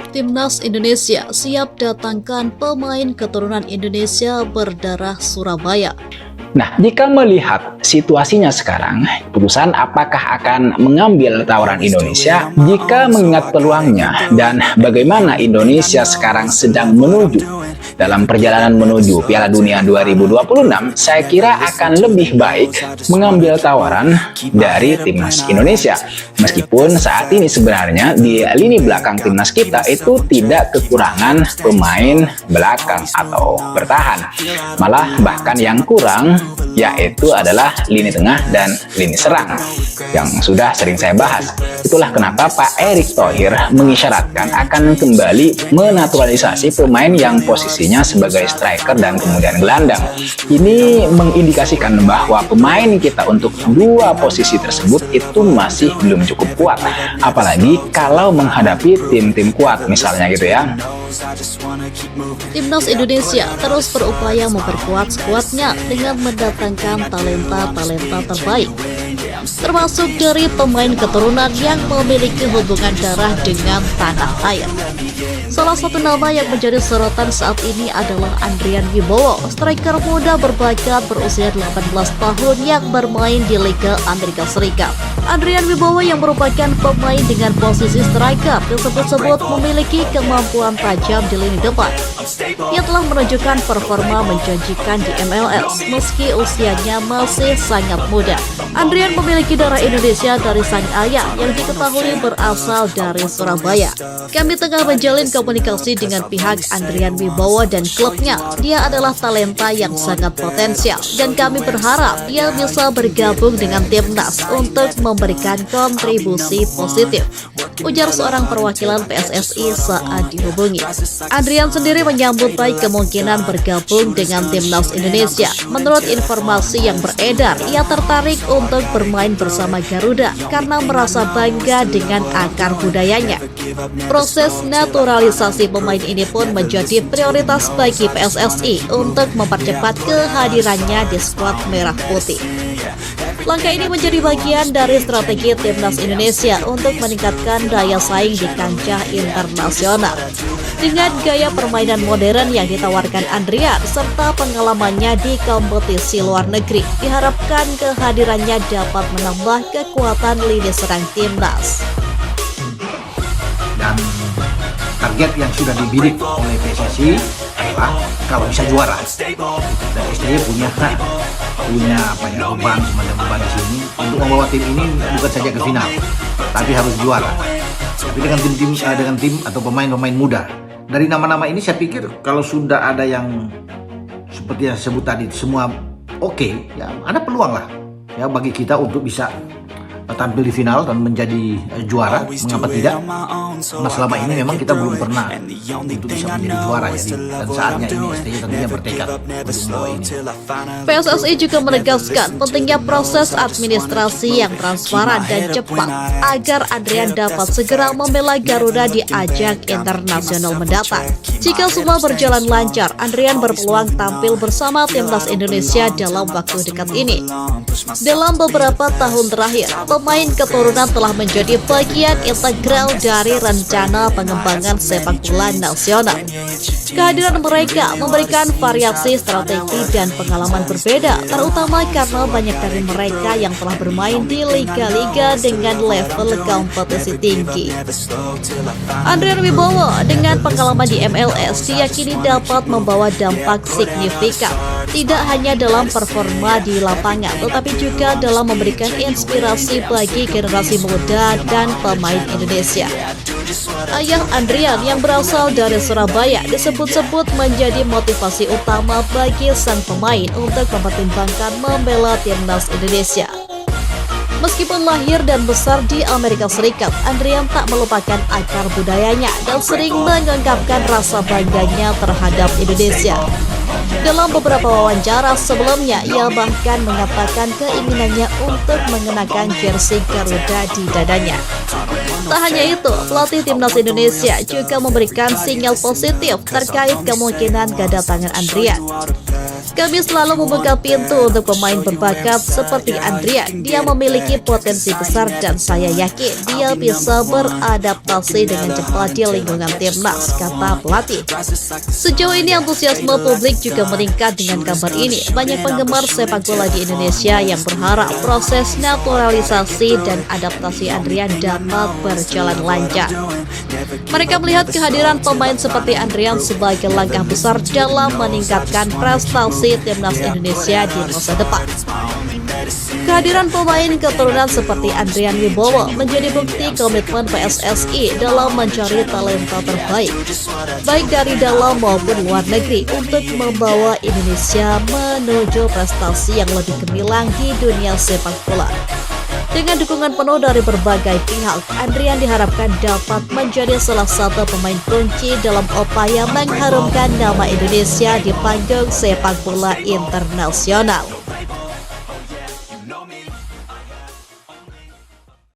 Timnas Indonesia siap datangkan pemain keturunan Indonesia berdarah Surabaya. Nah, jika melihat situasinya sekarang, putusan apakah akan mengambil tawaran Indonesia jika mengingat peluangnya dan bagaimana Indonesia sekarang sedang menuju dalam perjalanan menuju Piala Dunia 2026, saya kira akan lebih baik mengambil tawaran dari Timnas Indonesia. Meskipun saat ini sebenarnya di lini belakang Timnas kita itu tidak kekurangan pemain belakang atau bertahan. Malah bahkan yang kurang yaitu adalah lini tengah dan lini serang yang sudah sering saya bahas. Itulah kenapa Pak Erick Thohir mengisyaratkan akan kembali menaturalisasi pemain yang posisinya sebagai striker dan kemudian gelandang. Ini mengindikasikan bahwa pemain kita untuk dua posisi tersebut itu masih belum cukup kuat, apalagi kalau menghadapi tim-tim kuat misalnya gitu ya. Timnas Indonesia terus berupaya memperkuat skuadnya dengan mendatangkan talenta-talenta terbaik, termasuk dari pemain keturunan yang memiliki hubungan darah dengan tanah air. Salah satu nama yang menjadi sorotan saat ini adalah Andrian Wibowo, striker muda berbakat berusia 18 tahun yang bermain di Liga Amerika Serikat. Andrian Wibowo yang merupakan pemain dengan posisi striker disebut-sebut memiliki kemampuan tajam di lini depan. Ia telah menunjukkan performa menjanjikan di MLS meski usianya masih sangat muda. Andrian memiliki darah Indonesia dari sang ayah yang diketahui berasal dari Surabaya. Kami tengah menjalin komunikasi dengan pihak Andrian Wibowo dan klubnya. Dia adalah talenta yang sangat potensial dan kami berharap ia bisa bergabung dengan timnas untuk memberikan kontribusi positif, ujar seorang perwakilan PSSI saat dihubungi. Andrian sendiri menyambut baik kemungkinan bergabung dengan timnas Indonesia. Menurut informasi yang beredar, ia tertarik untuk bermain bersama Garuda karena merasa bangga dengan akar budayanya. Proses naturalisasi pemain ini pun menjadi prioritas bagi PSSI untuk mempercepat kehadirannya di skuad merah putih. Langkah ini menjadi bagian dari strategi Timnas Indonesia untuk meningkatkan daya saing di kancah internasional. Dengan gaya permainan modern yang ditawarkan Andrian serta pengalamannya di kompetisi luar negeri, diharapkan kehadirannya dapat menambah kekuatan lini serang timnas. Dan target yang sudah dibidik oleh PSSI adalah kalau bisa juara. Dan STY punya beban, semacam beban di sini untuk membawa tim ini bukan saja ke final, tapi harus juara. Tapi dengan tim atau pemain-pemain muda. Dari nama-nama ini saya pikir kalau sudah ada yang seperti yang saya sebut tadi semua oke, ya ada peluang lah ya bagi kita untuk bisa tampil di final dan menjadi juara. Mengapa tidak? Karena selama ini memang kita belum pernah untuk bisa menjadi juara ya, dan saatnya ini STY tentunya bertekad untuk membawa ini. PSSI juga menegaskan pentingnya proses administrasi yang transparan dan cepat agar Andrian dapat segera membela Garuda di ajang internasional mendatang. Jika semua berjalan lancar, Andrian berpeluang tampil bersama timnas Indonesia dalam waktu dekat ini. Dalam beberapa tahun terakhir, pemain keturunan telah menjadi bagian integral dari rencana pengembangan sepak bola nasional. Kehadiran mereka memberikan variasi strategi dan pengalaman berbeda, terutama karena banyak dari mereka yang telah bermain di liga-liga dengan level kompetisi tinggi. Andrian Wibowo dengan pengalaman di MLS diyakini dapat membawa dampak signifikan, tidak hanya dalam performa di lapangan, tetapi juga dalam memberikan inspirasi bagi generasi muda dan pemain Indonesia. Ayah Andrian yang berasal dari Surabaya disebut-sebut menjadi motivasi utama bagi sang pemain untuk mempertimbangkan membela timnas Indonesia. Meskipun lahir dan besar di Amerika Serikat, Andrian tak melupakan akar budayanya dan sering mengungkapkan rasa bangganya terhadap Indonesia. Dalam beberapa wawancara sebelumnya, ia bahkan mengatakan keinginannya untuk mengenakan jersey Garuda di dadanya. Tak hanya itu, pelatih timnas Indonesia juga memberikan sinyal positif terkait kemungkinan kedatangan Andrian. Kami selalu membuka pintu untuk pemain berbakat seperti Andrian. Dia memiliki potensi besar dan saya yakin dia bisa beradaptasi dengan cepat di lingkungan timnas, kata pelatih. Sejauh ini antusiasme publik juga meningkat dengan kabar ini. Banyak penggemar sepak bola di Indonesia yang berharap proses naturalisasi dan adaptasi Andrian dapat berjalan lancar. Mereka melihat kehadiran pemain seperti Andrian sebagai langkah besar dalam meningkatkan prestasi timnas Indonesia di masa depan. Kehadiran pemain keturunan seperti Andrian Wibowo menjadi bukti komitmen PSSI dalam mencari talenta terbaik, baik dari dalam maupun luar negeri, untuk membawa Indonesia menuju prestasi yang lebih gemilang di dunia sepak bola. Dengan dukungan penuh dari berbagai pihak, Andrian diharapkan dapat menjadi salah satu pemain kunci dalam upaya mengharumkan nama Indonesia di panggung sepak bola internasional.